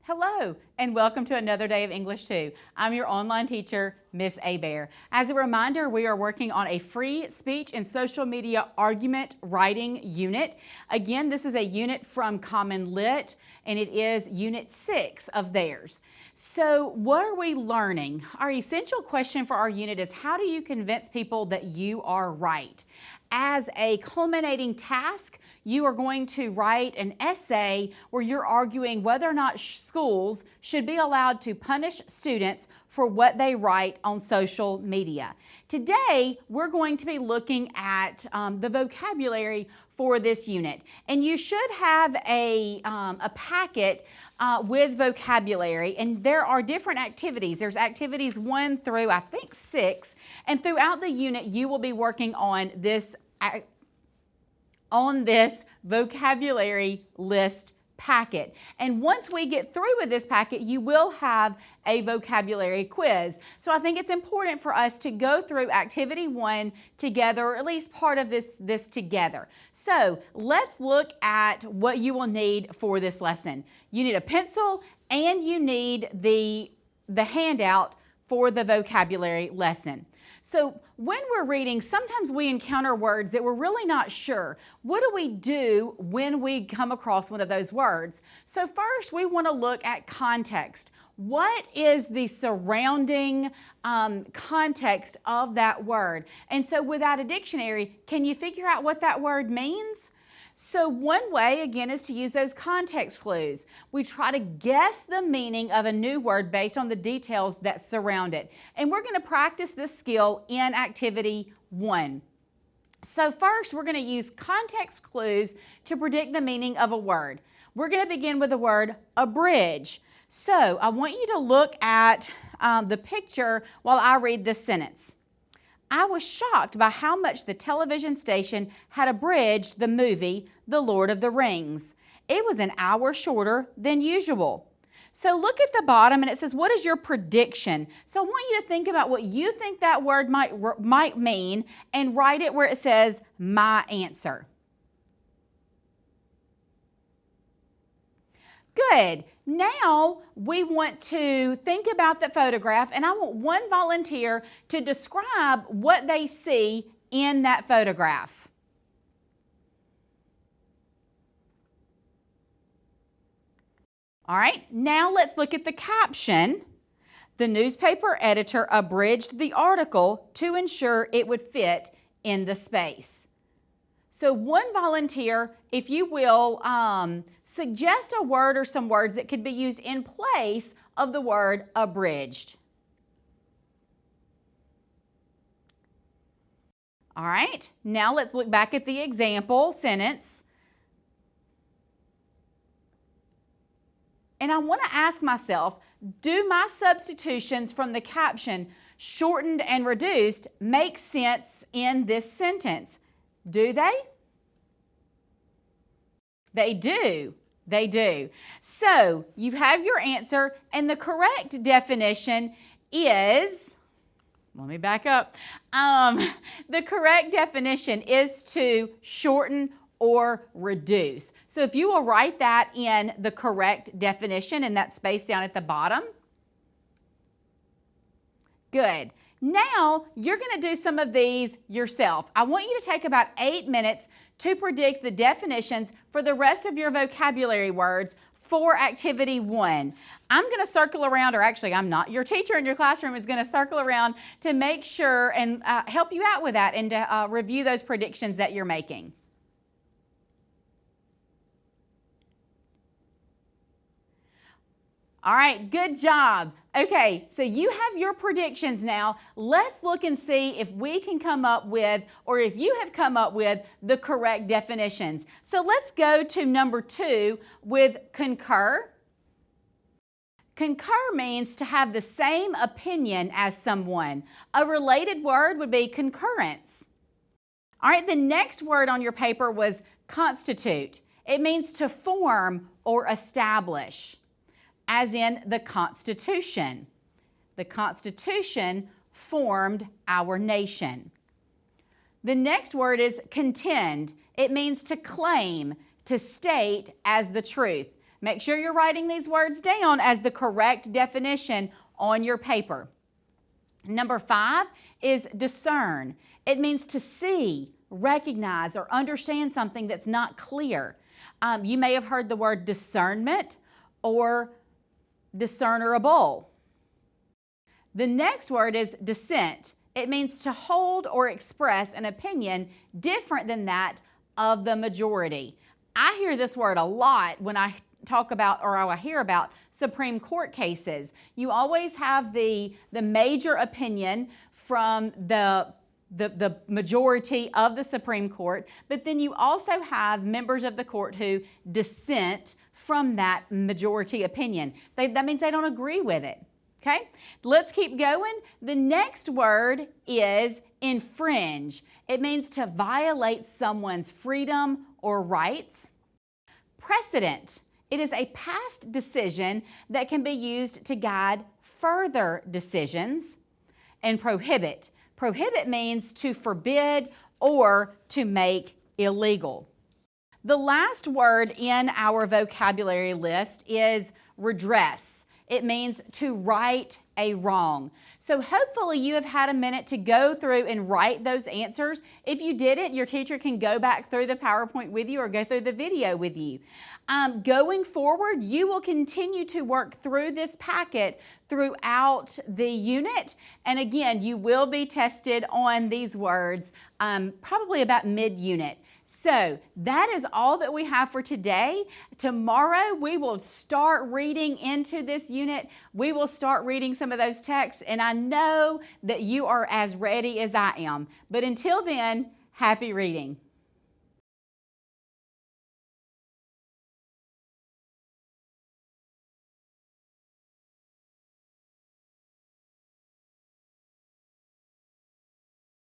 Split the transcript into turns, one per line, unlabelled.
Hello, and welcome to another day of English 2. I'm your online teacher, Miss Bear. As a reminder, we are working on a free speech and social media argument writing unit. Again, this is a unit from Common Lit, and it is Unit 6 of theirs. So what are we learning? Our essential question for our unit is, how do you convince people that you are right? As a culminating task, you are going to write an essay where you're arguing whether or not schools should be allowed to punish students for what they write on social media. Today, we're going to be looking at the vocabulary for this unit. And you should have a packet with vocabulary, and there are different activities. There's activities 1 through, I think, 6, and throughout the unit, you will be working on this vocabulary list packet. And once we get through with this packet, you will have a vocabulary quiz. So I think it's important for us to go through activity 1 together, or at least part of this together. So let's look at what you will need for this lesson. You need a pencil and you need the handout for the vocabulary lesson. So when we're reading, sometimes we encounter words that we're really not sure. What do we do when we come across one of those words? So first, we want to look at context. What is the surrounding context of that word? And so without a dictionary, can you figure out what that word means? So one way, again, is to use those context clues. We try to guess the meaning of a new word based on the details that surround it. And we're going to practice this skill in activity 1. So first, we're going to use context clues to predict the meaning of a word. We're going to begin with the word abridge. So I want you to look at the picture while I read this sentence. I was shocked by how much the television station had abridged the movie The Lord of the Rings. It was an hour shorter than usual. So look at the bottom and it says, what is your prediction? So I want you to think about what you think that word might mean and write it where it says, my answer. Good. Now we want to think about the photograph, and I want one volunteer to describe what they see in that photograph. All right, now let's look at the caption. The newspaper editor abridged the article to ensure it would fit in the space. So one volunteer, if you will, suggest a word or some words that could be used in place of the word abridged. All right, now let's look back at the example sentence. And I want to ask myself, do my substitutions from the caption, shortened and reduced, make sense in this sentence? Do they? They do. They do. So you have your answer, and the correct definition is, let me back up. The correct definition is to shorten or reduce. So if you will write that in the correct definition in that space down at the bottom. Good. Now, you're going to do some of these yourself. I want you to take about 8 minutes to predict the definitions for the rest of your vocabulary words for activity 1. I'm going to circle around, or actually I'm not. Your teacher in your classroom is going to circle around to make sure and help you out with that and to review those predictions that you're making. All right, good job. Okay, so you have your predictions now. Let's look and see if we can come up with, or if you have come up with, the correct definitions. So let's go to number 2 with concur. Concur means to have the same opinion as someone. A related word would be concurrence. All right, the next word on your paper was constitute. It means to form or establish, as in the Constitution. The Constitution formed our nation. The next word is contend. It means to claim, to state as the truth. Make sure you're writing these words down as the correct definition on your paper. Number 5 is discern. It means to see, recognize, or understand something that's not clear. You may have heard the word discernment or discernible. The next word is dissent. It means to hold or express an opinion different than that of the majority. I hear this word a lot when I talk about or I hear about Supreme Court cases. You always have the major opinion from the majority of the Supreme Court, but then you also have members of the court who dissent from that majority opinion. That means they don't agree with it. Okay, let's keep going. The next word is infringe. It means to violate someone's freedom or rights. Precedent. It is a past decision that can be used to guide further decisions. And prohibit. Prohibit means to forbid or to make illegal. The last word in our vocabulary list is redress. It means to right a wrong. So hopefully you have had a minute to go through and write those answers. If you didn't, your teacher can go back through the PowerPoint with you or go through the video with you. Going forward, you will continue to work through this packet throughout the unit. And again, you will be tested on these words probably about mid-unit. So that is all that we have for today. Tomorrow we will start reading into this unit. We will start reading some of those texts, and I know that you are as ready as I am. But until then, happy reading.